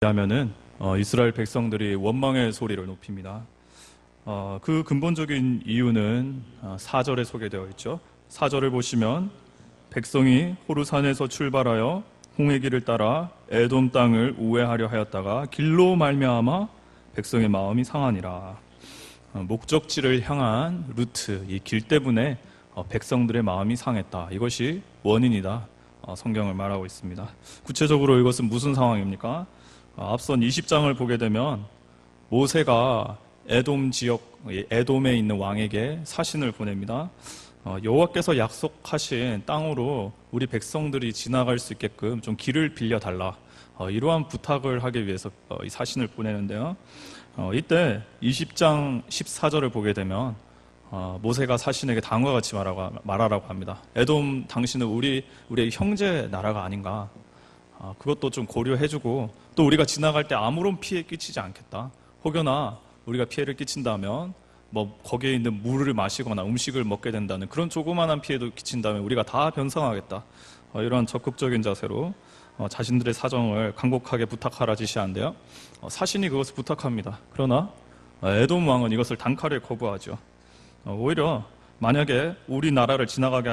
하면은 이스라엘 백성들이 원망의 소리를 높입니다. 그 근본적인 이유는 4절에 소개되어 있죠. 4절을 보시면 백성이 호르산에서 출발하여 홍해 길을 따라 에돔 땅을 우회하려 하였다가 길로 말미암아 백성의 마음이 상하니라. 목적지를 향한 루트, 이 길 때문에 백성들의 마음이 상했다. 이것이 원인이다. 성경을 말하고 있습니다. 구체적으로 이것은 무슨 상황입니까? 앞선 20장을 보게 되면 모세가 에돔 지역, 에돔에 있는 왕에게 사신을 보냅니다. 여호와께서 약속하신 땅으로 우리 백성들이 지나갈 수 있게끔 좀 길을 빌려달라. 이러한 부탁을 하기 위해서 이 사신을 보내는데요. 이때 20장 14절을 보게 되면 모세가 사신에게 다음과 같이 말하라고 합니다. 에돔 당신은 우리의 형제 나라가 아닌가? 그것도 좀 고려해주고, 또 우리가 지나갈 때 아무런 피해 끼치지 않겠다. 혹여나 우리가 피해를 끼친다면 거기에 있는 물을 마시거나 음식을 먹게 된다는 그런 조그마한 피해도 끼친다면 우리가 다 변상하겠다. 이러한 적극적인 자세로 자신들의 사정을 간곡하게 부탁하라 지시한데요. 사신이 그것을 부탁합니다. 그러나 에돔 왕은 이것을 단칼에 거부하죠. 오히려 만약에 우리나라를 지나가게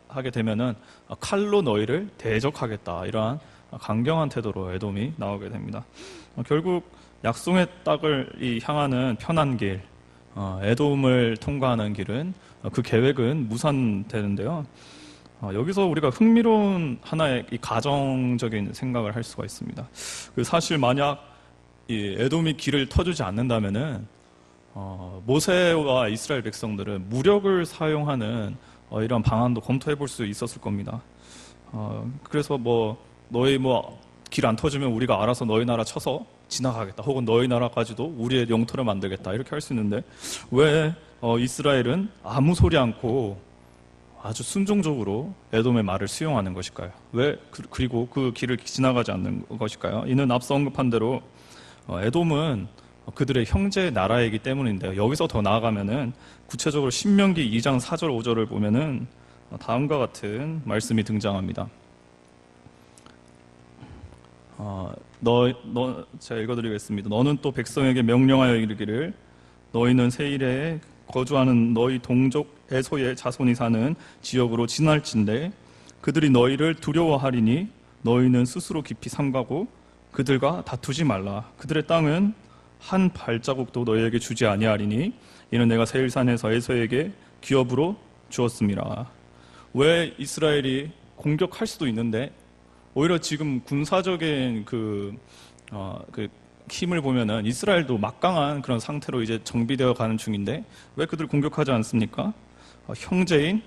하게 되면은 칼로 너희를 대적하겠다. 이러한 강경한 태도로 에돔이 나오게 됩니다. 결국 약속의 땅을 향하는 편한 길, 에돔을 통과하는 길은 그 계획은 무산되는데요. 여기서 우리가 흥미로운 하나의 이 가정적인 생각을 할 수가 있습니다. 사실 만약 이 에돔이 길을 터주지 않는다면은 모세와 이스라엘 백성들은 무력을 사용하는 이런 방안도 검토해 볼 수 있었을 겁니다. 그래서 너희 길 안 터주면 우리가 알아서 너희 나라 쳐서 지나가겠다. 혹은 너희 나라까지도 우리의 영토를 만들겠다. 이렇게 할 수 있는데 왜 이스라엘은 아무 소리 않고 아주 순종적으로 에돔의 말을 수용하는 것일까요? 왜 그리고 그 길을 지나가지 않는 것일까요? 이는 앞서 언급한 대로 에돔은 그들의 형제 나라이기 때문인데요. 여기서 더 나아가면은 구체적으로 신명기 2장 4절 5절을 보면은 다음과 같은 말씀이 등장합니다. 제가 읽어드리겠습니다. 너는 또 백성에게 명령하여 이르기를 너희는 세일에 거주하는 너희 동족 에소의 자손이 사는 지역으로 지날진대 그들이 너희를 두려워하리니 너희는 스스로 깊이 삼가고 그들과 다투지 말라. 그들의 땅은 한 발자국도 너희에게 주지 아니하리니 이는 내가 세일산에서 에서에게 기업으로 주었음이라. 왜 이스라엘이 공격할 수도 있는데 오히려 지금 군사적인 힘을 보면은 이스라엘도 막강한 그런 상태로 이제 정비되어 가는 중인데 왜 그들 공격하지 않습니까? 형제인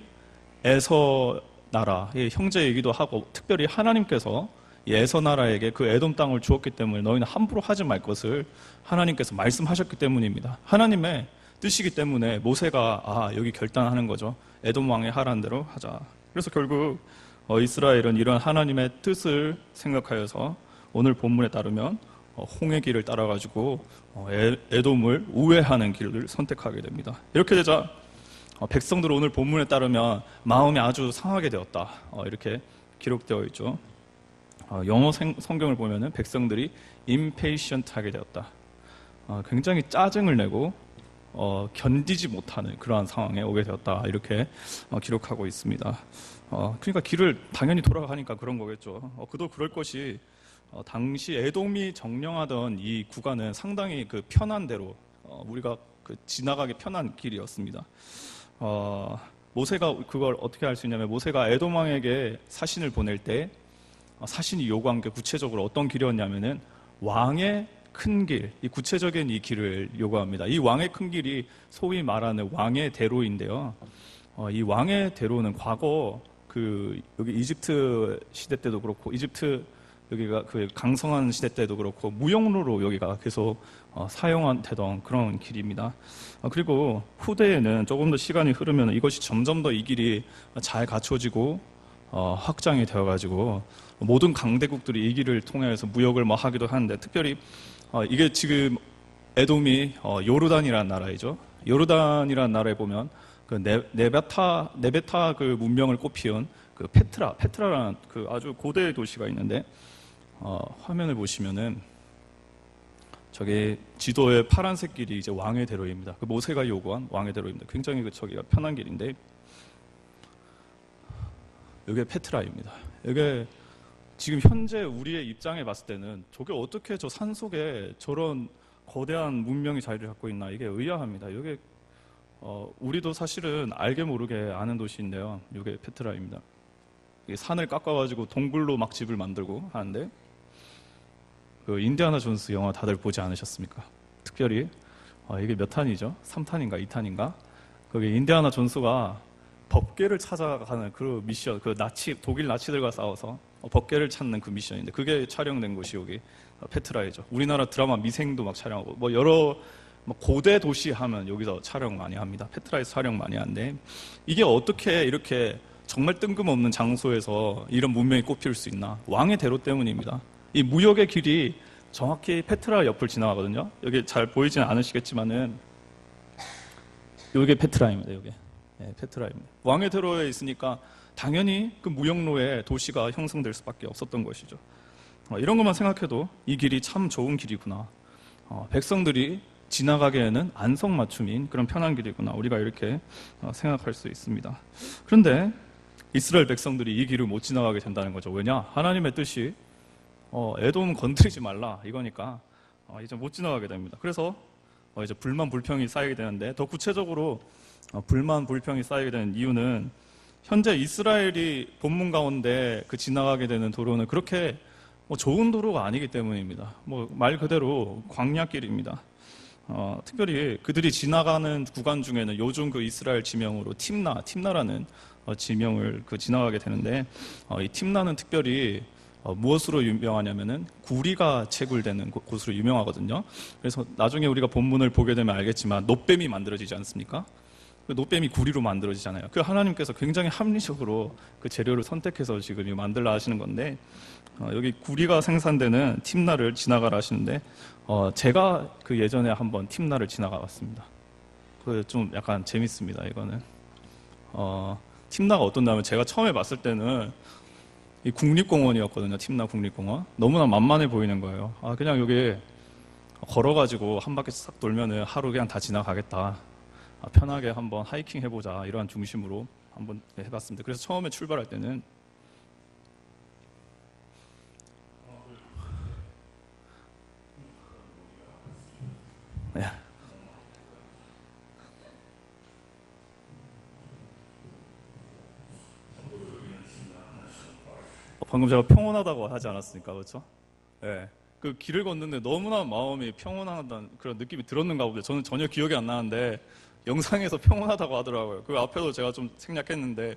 에서 나라의 형제이기도 하고 특별히 하나님께서 에서 나라에게 그 에돔 땅을 주었기 때문에 너희는 함부로 하지 말 것을 하나님께서 말씀하셨기 때문입니다. 하나님의 뜻이기 때문에 모세가 여기 결단하는 거죠. 에돔 왕의 하라는 대로 하자. 그래서 결국 이스라엘은 이런 하나님의 뜻을 생각하여서 오늘 본문에 따르면 홍해 길을 따라가지고 에돔을 우회하는 길을 선택하게 됩니다. 이렇게 되자 백성들 오늘 본문에 따르면 마음이 아주 상하게 되었다. 이렇게 기록되어 있죠. 영어 성경을 보면은 백성들이 impatient하게 되었다. 굉장히 짜증을 내고 견디지 못하는 그러한 상황에 오게 되었다. 이렇게 기록하고 있습니다. 그러니까 길을 당연히 돌아가니까 그런 거겠죠. 그도 그럴 것이 당시 에돔이 정령하던 이 구간은 상당히 편한 대로 우리가 지나가기 편한 길이었습니다. 모세가 그걸 어떻게 할 수 있냐면 모세가 에돔 왕에게 사신을 보낼 때 사신이 요구한 게 구체적으로 어떤 길이었냐면은 왕의 큰 길, 이 구체적인 이 길을 요구합니다. 이 왕의 큰 길이 소위 말하는 왕의 대로인데요. 이 왕의 대로는 과거 여기 이집트 시대 때도 그렇고 이집트 여기가 강성한 시대 때도 그렇고 무역로로 여기가 계속 사용되던 그런 길입니다. 그리고 후대에는 조금 더 시간이 흐르면 이것이 점점 더 이 길이 잘 갖춰지고 확장이 되어가지고 모든 강대국들이 이 길을 통해서 무역을 하기도 하는데 특별히 이게 지금 에돔이 요르단이라는 나라이죠. 요르단이라는 나라에 보면 네베타 문명을 꽃피운 페트라라는 아주 고대의 도시가 있는데 화면을 보시면은 저기 지도의 파란색 길이 이제 왕의 대로입니다. 그 모세가 요구한 왕의 대로입니다. 굉장히 저기가 편한 길인데 이게 페트라입니다. 이게 지금 현재 우리의 입장에 봤을 때는 저게 어떻게 저 산속에 저런 거대한 문명이 자리를 잡고 있나, 이게 의아합니다. 이게 우리도 사실은 알게 모르게 아는 도시인데요. 이게 페트라입니다. 이게 산을 깎아가지고 동굴로 막 집을 만들고 하는데, 그 인디아나 존스 영화 다들 보지 않으셨습니까? 특별히 이게 몇 탄이죠? 3탄인가 2탄인가? 거기 인디아나 존스가 법궤를 찾아가는 그 미션, 그 독일 나치들과 싸워서 법궤를 찾는 그 미션인데, 그게 촬영된 곳이 여기 페트라이죠. 우리나라 드라마 미생도 막 촬영하고, 뭐 여러 고대 도시 하면 여기서 촬영 많이 합니다. 페트라에서 촬영 많이 하는데, 이게 어떻게 이렇게 정말 뜬금없는 장소에서 이런 문명이 꼽힐 수 있나? 왕의 대로 때문입니다. 이 무역의 길이 정확히 페트라 옆을 지나가거든요. 여기 잘 보이지는 않으시겠지만은 이게 페트라입니다. 이게 페트라입니다. 왕의 대로에 있으니까 당연히 그 무역로에 도시가 형성될 수밖에 없었던 것이죠. 이런 것만 생각해도 이 길이 참 좋은 길이구나. 백성들이 지나가기에는 안성맞춤인 그런 편한 길이구나. 우리가 이렇게 생각할 수 있습니다. 그런데 이스라엘 백성들이 이 길을 못 지나가게 된다는 거죠. 왜냐? 하나님의 뜻이 에돔 건드리지 말라 이거니까 이제 못 지나가게 됩니다. 그래서 이제 불만 불평이 쌓이게 되는데, 더 구체적으로 불만 불평이 쌓이게 되는 이유는 현재 이스라엘이 본문 가운데 그 지나가게 되는 도로는 그렇게 좋은 도로가 아니기 때문입니다. 말 그대로 광야길입니다. 특별히 그들이 지나가는 구간 중에는 요즘 그 이스라엘 지명으로 팀나라는 지명을 지나가게 되는데, 이 팀나는 특별히 무엇으로 유명하냐면은 구리가 채굴되는 곳으로 유명하거든요. 그래서 나중에 우리가 본문을 보게 되면 알겠지만 놋뱀이 만들어지지 않습니까? 그 놋뱀이 구리로 만들어지잖아요. 그 하나님께서 굉장히 합리적으로 그 재료를 선택해서 지금 만들라 하시는 건데, 여기 구리가 생산되는 팀나를 지나가라 하시는데, 제가 그 예전에 한번 팀나를 지나가 봤습니다. 그 좀 약간 재밌습니다. 이거는 팀나가 어떤다면, 제가 처음에 봤을 때는 이 국립공원이었거든요. 팀나 국립공원. 너무나 만만해 보이는 거예요. 그냥 여기 걸어가지고 한 바퀴 싹 돌면은 하루 그냥 다 지나가겠다. 편하게 한번 하이킹 해보자. 이러한 중심으로 한번 해봤습니다. 그래서 처음에 출발할 때는 네. 방금 제가 평온하다고 하지 않았습니까? 그렇죠? 네. 그 길을 걷는데 너무나 마음이 평온하다는 그런 느낌이 들었는가 보죠. 저는 전혀 기억이 안 나는데 영상에서 평온하다고 하더라고요. 그 앞에도 제가 좀 생략했는데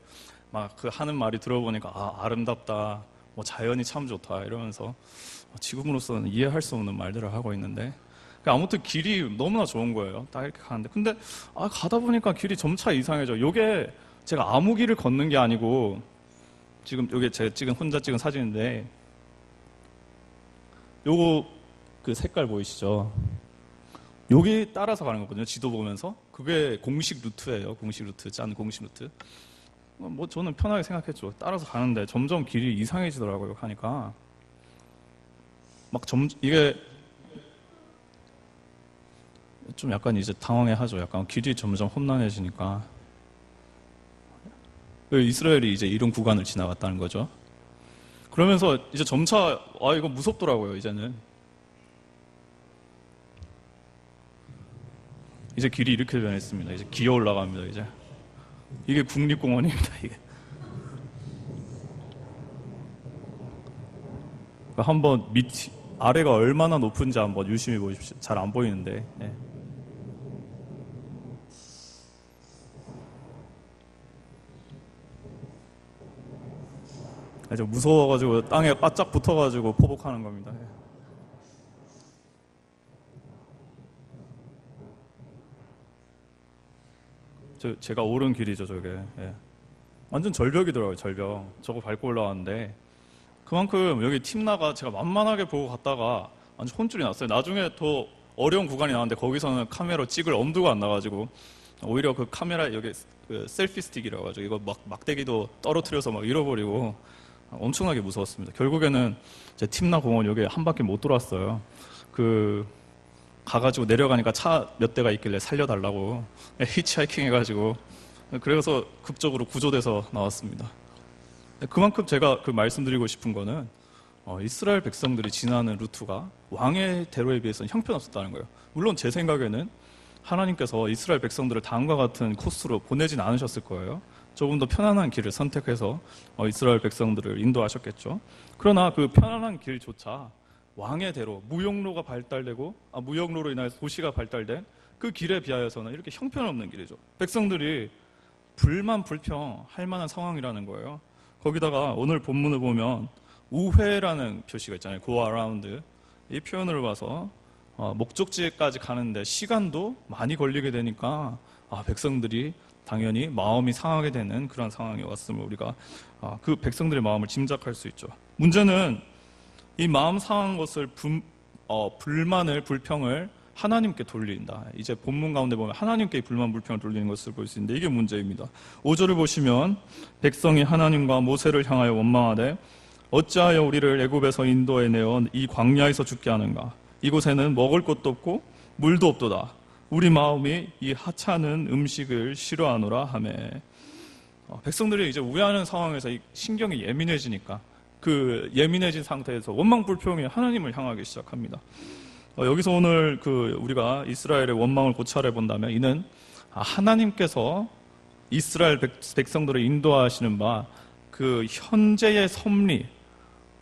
막 그 하는 말이 들어보니까 아름답다, 자연이 참 좋다 이러면서 지금으로서는 이해할 수 없는 말들을 하고 있는데, 아무튼 길이 너무나 좋은 거예요. 딱 이렇게 가는데, 근데 가다 보니까 길이 점차 이상해져. 요게 제가 아무 길을 걷는 게 아니고, 지금 요게 제가 혼자 찍은 사진인데, 요거 그 색깔 보이시죠? 여기 따라서 가는 거거든요. 지도 보면서. 그게 공식 루트예요. 공식 루트, 짠 공식 루트. 저는 편하게 생각했죠. 따라서 가는데 점점 길이 이상해지더라고요. 가니까 이게 좀 약간 이제 당황해하죠. 약간 길이 점점 험난해지니까. 이스라엘이 이제 이런 구간을 지나갔다는 거죠. 그러면서 이제 점차 이거 무섭더라고요. 이제는 이제 길이 이렇게 변했습니다. 이제 기어 올라갑니다. 이게 국립공원입니다. 이게 한번 아래가 얼마나 높은지 한번 유심히 보십시오. 잘 안 보이는데. 네. 이제 무서워가지고 땅에 바짝 붙어가지고 포복하는 겁니다. 제가 오른 길이죠, 저게. 예. 완전 절벽이더라고요, 절벽. 저거 밟고 올라왔는데, 그만큼 여기 팀나가 제가 만만하게 보고 갔다가 완전 혼쭐이 났어요. 나중에 더 어려운 구간이 나왔는데 거기서는 카메라 찍을 엄두가 안 나가지고, 오히려 그 카메라 여기 그 셀피 스틱이라고 하죠. 이거 막대기도 떨어뜨려서 막 잃어버리고, 엄청나게 무서웠습니다. 결국에는 제 팀나 공원 여기 한 바퀴 못 돌았어요. 가가지고 내려가니까 차 몇 대가 있길래 살려달라고 히치하이킹 해가지고 그래서 급적으로 구조돼서 나왔습니다. 그만큼 제가 말씀드리고 싶은 거는 이스라엘 백성들이 지나는 루트가 왕의 대로에 비해서는 형편없었다는 거예요. 물론 제 생각에는 하나님께서 이스라엘 백성들을 다음과 같은 코스로 보내진 않으셨을 거예요. 조금 더 편안한 길을 선택해서 이스라엘 백성들을 인도하셨겠죠. 그러나 그 편안한 길조차 왕의 대로 무역로가 발달되고 무역로로 인해서 도시가 발달된 그 길에 비하여서는 이렇게 형편없는 길이죠. 백성들이 불평할 만한 상황이라는 거예요. 거기다가 오늘 본문을 보면 우회라는 표시가 있잖아요. go around. 이 표현을 봐서 목적지까지 가는데 시간도 많이 걸리게 되니까 백성들이 당연히 마음이 상하게 되는 그런 상황이 왔음을 우리가 그 백성들의 마음을 짐작할 수 있죠. 문제는 이 마음 상한 것을 불평을 하나님께 돌린다. 이제 본문 가운데 보면 하나님께 불만 불평을 돌리는 것을 볼 수 있는데 이게 문제입니다. 5절을 보시면 백성이 하나님과 모세를 향하여 원망하되 어찌하여 우리를 애굽에서 인도해 내어 이 광야에서 죽게 하는가. 이곳에는 먹을 것도 없고 물도 없도다. 우리 마음이 이 하찮은 음식을 싫어하노라 하매. 백성들이 이제 우회하는 상황에서 이 신경이 예민해지니까 그 예민해진 상태에서 원망 불평이 하나님을 향하기 시작합니다. 여기서 오늘 우리가 이스라엘의 원망을 고찰해 본다면 이는 하나님께서 이스라엘 백성들을 인도하시는 바 그 현재의 섭리,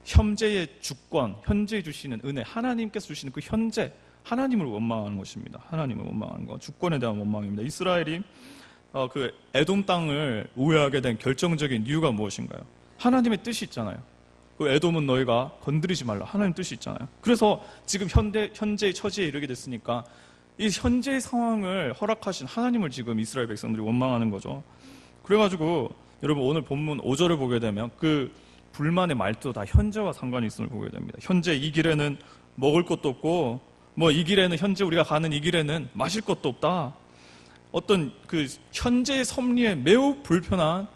현재의 주권, 현재 주시는 은혜, 하나님께서 주시는 그 현재 하나님을 원망하는 것입니다. 하나님을 원망하는 것, 주권에 대한 원망입니다. 이스라엘이 그 에돔 땅을 우회하게 된 결정적인 이유가 무엇인가요? 하나님의 뜻이 있잖아요. 그 에돔은 너희가 건드리지 말라. 하나님 뜻이 있잖아요. 그래서 지금 현재의 처지에 이르게 됐으니까 이 현재의 상황을 허락하신 하나님을 지금 이스라엘 백성들이 원망하는 거죠. 그래가지고 여러분 오늘 본문 5절을 보게 되면 그 불만의 말도 다 현재와 상관이 있음을 보게 됩니다. 현재 이 길에는 먹을 것도 없고 이 길에는 현재 우리가 가는 이 길에는 마실 것도 없다. 어떤 그 현재의 섭리에 매우 불편한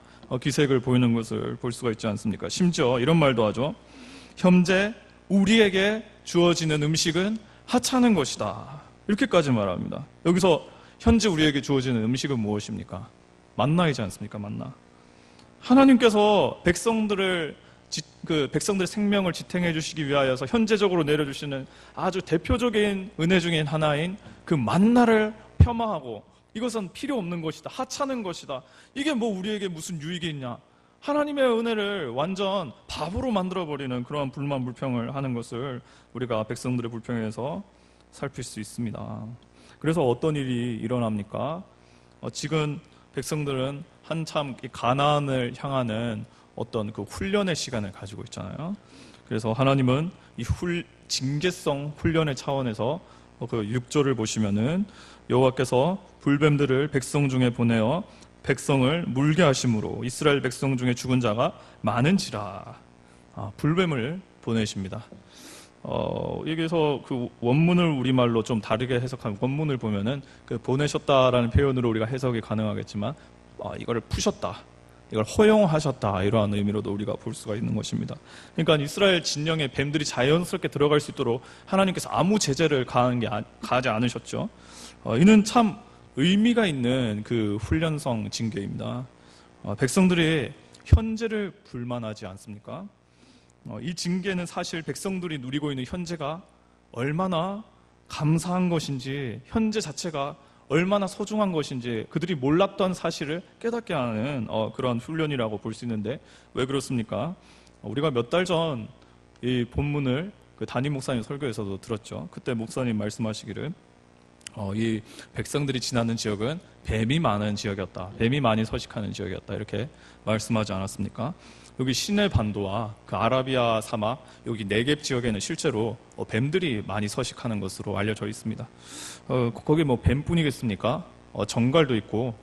기색을 보이는 것을 볼 수가 있지 않습니까? 심지어 이런 말도 하죠. 현재 우리에게 주어지는 음식은 하찮은 것이다. 이렇게까지 말합니다. 여기서 현재 우리에게 주어지는 음식은 무엇입니까? 만나이지 않습니까? 만나. 하나님께서 백성들의 생명을 지탱해 주시기 위하여서 현재적으로 내려주시는 아주 대표적인 은혜 중인 하나인 그 만나를 폄하하고 이것은 필요 없는 것이다. 하찮은 것이다. 이게 우리에게 무슨 유익이 있냐. 하나님의 은혜를 완전 바보로 만들어버리는 그러한 불만 불평을 하는 것을 우리가 백성들의 불평에서 살필 수 있습니다. 그래서 어떤 일이 일어납니까? 지금 백성들은 한참 가나안을 향하는 어떤 그 훈련의 시간을 가지고 있잖아요. 그래서 하나님은 이 징계성 훈련의 차원에서 그 6절을 보시면은 여호와께서 불뱀들을 백성 중에 보내어 백성을 물게 하심으로 이스라엘 백성 중에 죽은 자가 많은지라. 불뱀을 보내십니다. 여기서 그 원문을 우리말로 좀 다르게 해석한 원문을 보면은 그 보내셨다라는 표현으로 우리가 해석이 가능하겠지만 이걸 푸셨다, 이걸 허용하셨다, 이러한 의미로도 우리가 볼 수가 있는 것입니다. 그러니까 이스라엘 진영에 뱀들이 자연스럽게 들어갈 수 있도록 하나님께서 아무 제재를 가하지 않으셨죠. 이는 참 의미가 있는 그 훈련성 징계입니다. 백성들이 현재를 불만하지 않습니까? 이 징계는 사실 백성들이 누리고 있는 현재가 얼마나 감사한 것인지, 현재 자체가 얼마나 소중한 것인지 그들이 몰랐던 사실을 깨닫게 하는 그런 훈련이라고 볼 수 있는데 왜 그렇습니까? 우리가 몇 달 전 이 본문을 그 담임 목사님 설교에서도 들었죠. 그때 목사님 말씀하시기를 이 백성들이 지나는 지역은 뱀이 많은 지역이었다. 뱀이 많이 서식하는 지역이었다. 이렇게 말씀하지 않았습니까? 여기 시내 반도와 그 아라비아 사막, 여기 네겝 지역에는 실제로 뱀들이 많이 서식하는 것으로 알려져 있습니다. 거기 뱀뿐이겠습니까? 정갈도 있고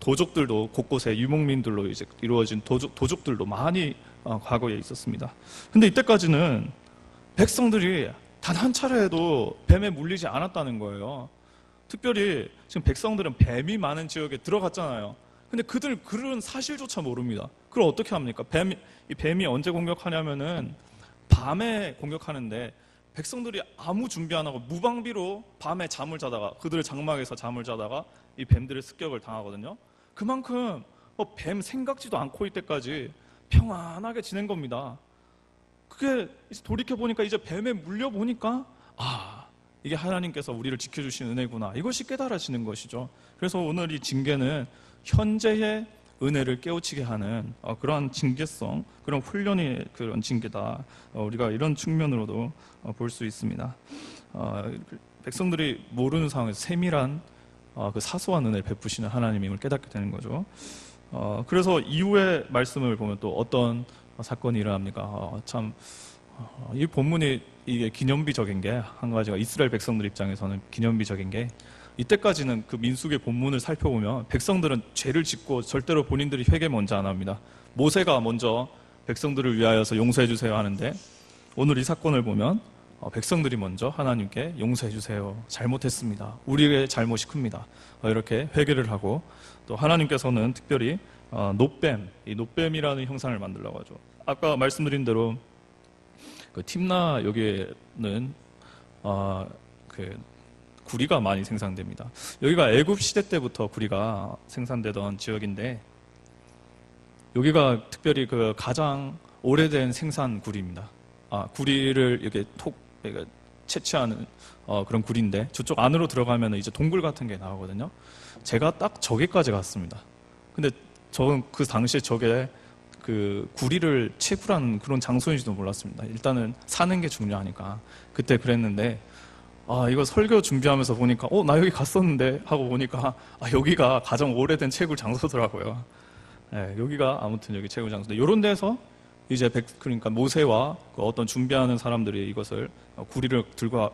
도적들도 곳곳에 유목민들로 이제 이루어진 도적들도 많이 과거에 있었습니다. 근데 이때까지는 백성들이 단 한 차례에도 뱀에 물리지 않았다는 거예요. 특별히 지금 백성들은 뱀이 많은 지역에 들어갔잖아요. 근데 그들 그런 사실조차 모릅니다. 그걸 어떻게 합니까? 이 뱀이 언제 공격하냐면은 밤에 공격하는데 백성들이 아무 준비 안 하고 무방비로 밤에 잠을 자다가 그들의 장막에서 잠을 자다가 이 뱀들의 습격을 당하거든요. 그만큼 뱀 생각지도 않고 이때까지 평안하게 지낸 겁니다. 그게 돌이켜 보니까 이제 뱀에 물려 보니까 이게 하나님께서 우리를 지켜주신 은혜구나, 이것이 깨달아지는 것이죠. 그래서 오늘 이 징계는 현재의 은혜를 깨우치게 하는 그러한 징계성, 그런 훈련이 그런 징계다. 우리가 이런 측면으로도 볼 수 있습니다. 백성들이 모르는 상황에서 세밀한 그 사소한 은혜를 베푸시는 하나님임을 깨닫게 되는 거죠. 그래서 이후의 말씀을 보면 또 어떤 사건이 일어납니까? 이 본문이 이게 기념비적인 게 한 가지가 이스라엘 백성들 입장에서는 기념비적인 게 이때까지는 그 민수기의 본문을 살펴보면 백성들은 죄를 짓고 절대로 본인들이 회개 먼저 안 합니다. 모세가 먼저 백성들을 위하여서 용서해 주세요 하는데 오늘 이 사건을 보면 백성들이 먼저 하나님께 용서해 주세요, 잘못했습니다, 우리의 잘못이 큽니다, 이렇게 회개를 하고 또 하나님께서는 특별히 이 노뱀이라는 형상을 만들라고 하죠. 아까 말씀드린 대로 그 팀나 여기에는 그 구리가 많이 생산됩니다. 여기가 애굽 시대 때부터 구리가 생산되던 지역인데 여기가 특별히 그 가장 오래된 생산 구리입니다. 구리를 이렇게 채취하는 그런 구리인데 저쪽 안으로 들어가면 이제 동굴 같은 게 나오거든요. 제가 딱 저기까지 갔습니다. 근데 저는 그 당시에 저게 그 구리를 채굴하는 그런 장소인지도 몰랐습니다. 일단은 사는 게 중요하니까 그때 그랬는데 이거 설교 준비하면서 보니까 나 여기 갔었는데 하고 보니까 여기가 가장 오래된 채굴 장소더라고요. 네, 여기가 아무튼 여기 채굴 장소인데 이런 데서 이제 그러니까 모세와 그 어떤 준비하는 사람들이 이것을 구리를 들고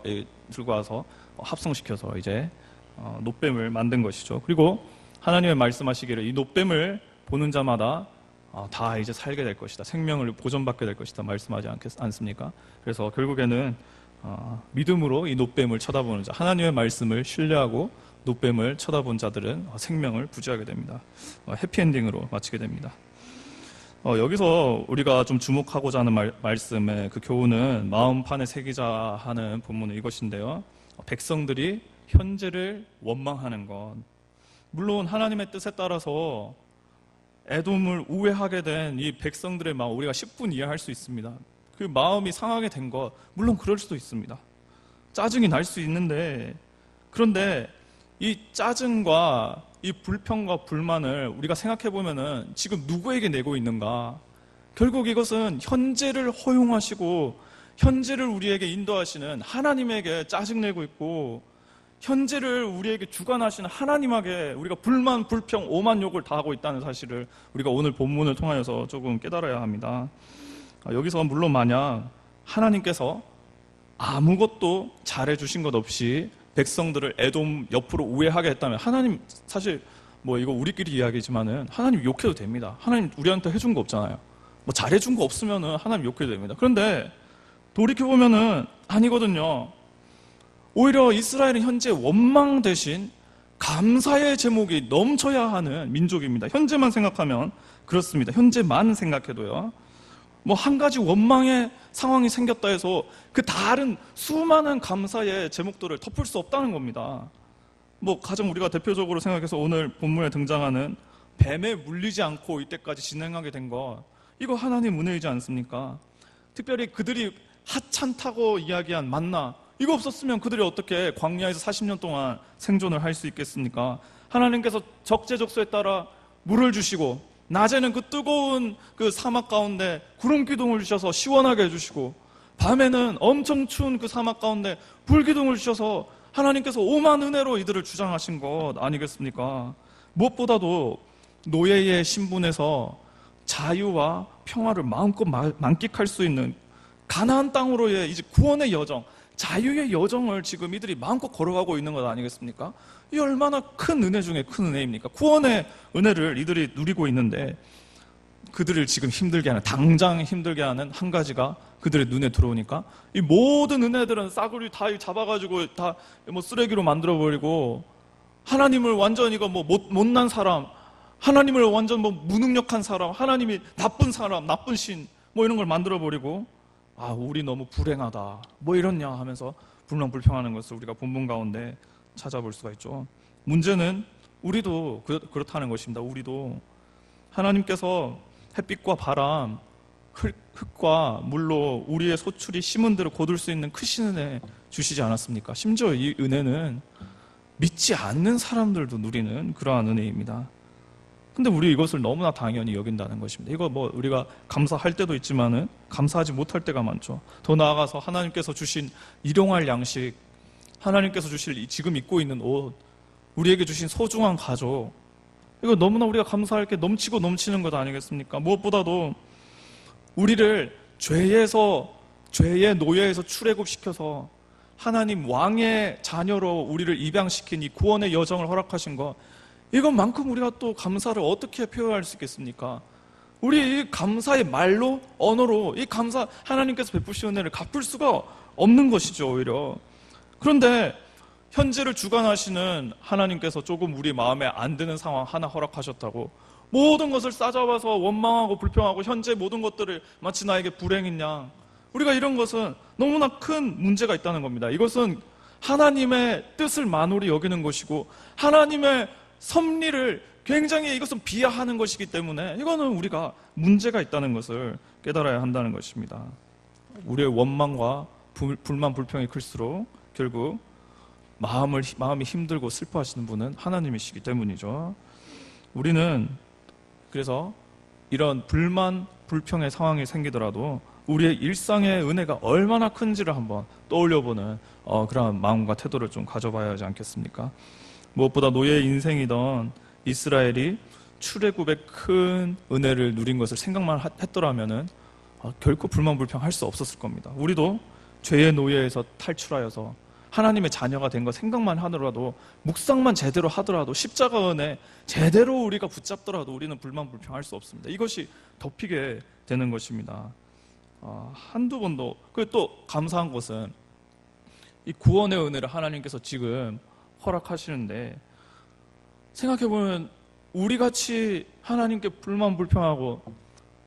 와서 합성시켜서 이제 노뱀을 만든 것이죠. 그리고 하나님의 말씀하시기를 이 노뱀을 보는 자마다 다 이제 살게 될 것이다, 생명을 보존받게 될 것이다 말씀하지 않습니까? 그래서 결국에는 믿음으로 이 노뱀을 쳐다보는 자, 하나님의 말씀을 신뢰하고 노뱀을 쳐다본 자들은 생명을 부지하게 됩니다. 해피엔딩으로 마치게 됩니다. 여기서 우리가 좀 주목하고자 하는 말씀의 그 교훈은 마음판에 새기자 하는 본문은 이것인데요. 백성들이 현재를 원망하는 것. 물론 하나님의 뜻에 따라서 에돔을 우회하게 된 이 백성들의 마음 우리가 10분 이해할 수 있습니다. 그 마음이 상하게 된 것 물론 그럴 수도 있습니다. 짜증이 날 수 있는데 그런데 이 짜증과 이 불평과 불만을 우리가 생각해 보면은 지금 누구에게 내고 있는가? 결국 이것은 현재를 허용하시고 현재를 우리에게 인도하시는 하나님에게 짜증내고 있고 현재를 우리에게 주관하시는 하나님에게 우리가 불만, 불평, 오만 욕을 다 하고 있다는 사실을 우리가 오늘 본문을 통하여서 조금 깨달아야 합니다. 여기서 물론 만약 하나님께서 아무것도 잘해주신 것 없이 백성들을 에돔 옆으로 우회하게 했다면 하나님 사실 이거 우리끼리 이야기지만은 하나님 욕해도 됩니다. 하나님 우리한테 해준 거 없잖아요. 잘해준 거 없으면은 하나님 욕해도 됩니다. 그런데 돌이켜보면은 아니거든요. 오히려 이스라엘은 현재 원망 대신 감사의 제목이 넘쳐야 하는 민족입니다. 현재만 생각하면 그렇습니다. 현재만 생각해도요. 한 가지 원망의 상황이 생겼다 해서 그 다른 수많은 감사의 제목들을 덮을 수 없다는 겁니다. 가장 우리가 대표적으로 생각해서 오늘 본문에 등장하는 뱀에 물리지 않고 이때까지 진행하게 된 것, 이거 하나님 은혜이지 않습니까? 특별히 그들이 하찮다고 이야기한 만나, 이거 없었으면 그들이 어떻게 광야에서 40년 동안 생존을 할 수 있겠습니까? 하나님께서 적재적소에 따라 물을 주시고 낮에는 그 뜨거운 그 사막 가운데 구름 기둥을 주셔서 시원하게 해주시고 밤에는 엄청 추운 그 사막 가운데 불 기둥을 주셔서 하나님께서 오만 은혜로 이들을 주장하신 것 아니겠습니까? 무엇보다도 노예의 신분에서 자유와 평화를 마음껏 만끽할 수 있는 가나안 땅으로의 이제 구원의 여정, 자유의 여정을 지금 이들이 마음껏 걸어가고 있는 것 아니겠습니까? 이 얼마나 큰 은혜 중에 큰 은혜입니까? 구원의 은혜를 이들이 누리고 있는데 그들을 지금 힘들게 하는, 당장 힘들게 하는 한 가지가 그들의 눈에 들어오니까 이 모든 은혜들은 싸구려 다 잡아가지고 다 쓰레기로 만들어버리고 하나님을 완전히 이거 못난 사람, 하나님을 완전 무능력한 사람, 하나님이 나쁜 사람, 나쁜 신 이런 걸 만들어버리고 우리 너무 불행하다 이러냐 하면서 불만불평하는 것을 우리가 본문 가운데 찾아볼 수가 있죠. 문제는 우리도 그렇다는 것입니다. 우리도 하나님께서 햇빛과 바람, 흙과 물로 우리의 소출이 심은 대로 거둘 수 있는 크신 은혜 주시지 않았습니까? 심지어 이 은혜는 믿지 않는 사람들도 누리는 그러한 은혜입니다. 근데 우리 이것을 너무나 당연히 여긴다는 것입니다. 이거 우리가 감사할 때도 있지만은 감사하지 못할 때가 많죠. 더 나아가서 하나님께서 주신 일용할 양식, 하나님께서 주실 지금 입고 있는 옷, 우리에게 주신 소중한 가족, 이거 너무나 우리가 감사할 게 넘치고 넘치는 것 아니겠습니까? 무엇보다도 우리를 죄의 노예에서 출애굽시켜서 하나님 왕의 자녀로 우리를 입양시킨 이 구원의 여정을 허락하신 것, 이것만큼 우리가 또 감사를 어떻게 표현할 수 있겠습니까? 우리 이 감사의 말로, 언어로 이 감사, 하나님께서 베푸신 은혜를 갚을 수가 없는 것이죠, 오히려. 그런데 현재를 주관하시는 하나님께서 조금 우리 마음에 안 드는 상황 하나 허락하셨다고 모든 것을 싸잡아서 원망하고 불평하고 현재 모든 것들을 마치 나에게 불행인 양, 우리가 이런 것은 너무나 큰 문제가 있다는 겁니다. 이것은 하나님의 뜻을 만홀히 여기는 것이고 하나님의 섭리를 굉장히 이것은 비하하는 것이기 때문에 이거는 우리가 문제가 있다는 것을 깨달아야 한다는 것입니다. 우리의 원망과 불만 불평이 클수록 결국 마음이 힘들고 슬퍼하시는 분은 하나님이시기 때문이죠. 우리는 그래서 이런 불만 불평의 상황이 생기더라도 우리의 일상의 은혜가 얼마나 큰지를 한번 떠올려보는 그런 마음과 태도를 좀 가져봐야 하지 않겠습니까? 무엇보다 노예의 인생이던 이스라엘이 출애굽의 큰 은혜를 누린 것을 생각만 했더라면은 결코 불만불평할 수 없었을 겁니다. 우리도 죄의 노예에서 탈출하여서 하나님의 자녀가 된 거 생각만 하더라도, 묵상만 제대로 하더라도, 십자가 은혜 제대로 우리가 붙잡더라도 우리는 불만불평할 수 없습니다. 이것이 덮이게 되는 것입니다. 한두 번도. 그리고 또 감사한 것은 이 구원의 은혜를 하나님께서 지금 허락하시는데, 생각해보면 우리같이 하나님께 불만불평하고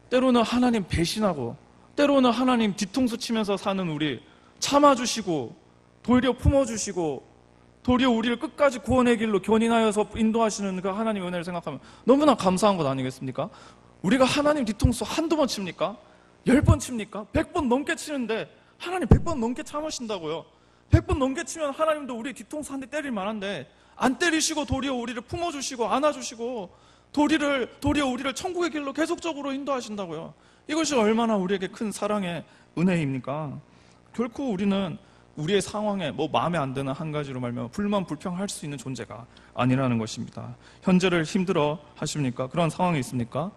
때로는 하나님 배신하고 때로는 하나님 뒤통수 치면서 사는 우리 참아주시고 도리어 품어주시고 도리어 우리를 끝까지 구원의 길로 견인하여서 인도하시는 그 하나님의 은혜를 생각하면 너무나 감사한 것 아니겠습니까? 우리가 하나님 뒤통수 한두 번 칩니까? 10번 칩니까? 100번 넘게 치는데 하나님 100번 넘게 참으신다고요. 100번 넘게 치면 하나님도 우리 뒤통수 한 대 때릴 만한데 안 때리시고 도리어 우리를 품어주시고 안아주시고 도리어 우리를 천국의 길로 계속적으로 인도하신다고요. 이것이 얼마나 우리에게 큰 사랑의 은혜입니까? 결코 우리는 우리의 상황에 마음에 안 드는 한 가지로 말면 불만 불평할 수 있는 존재가 아니라는 것입니다. 현재를 힘들어 하십니까? 그런 상황이 있습니까?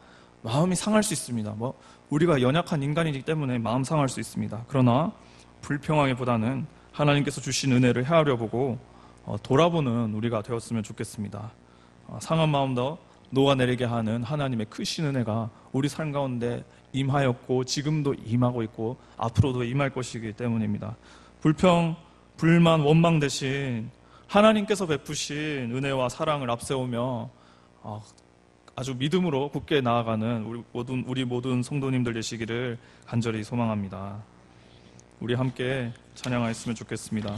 마음이 상할 수 있습니다. 우리가 연약한 인간이기 때문에 마음 상할 수 있습니다. 그러나 불평하기보다는 하나님께서 주신 은혜를 헤아려 보고 돌아보는 우리가 되었으면 좋겠습니다. 상한 마음도 녹아내리게 하는 하나님의 크신 은혜가 우리 삶 가운데 임하였고 지금도 임하고 있고 앞으로도 임할 것이기 때문입니다. 불평, 불만, 원망 대신 하나님께서 베푸신 은혜와 사랑을 앞세우며 아주 믿음으로 굳게 나아가는 우리 모든 성도님들 되시기를 간절히 소망합니다. 우리 함께 찬양하였으면 좋겠습니다.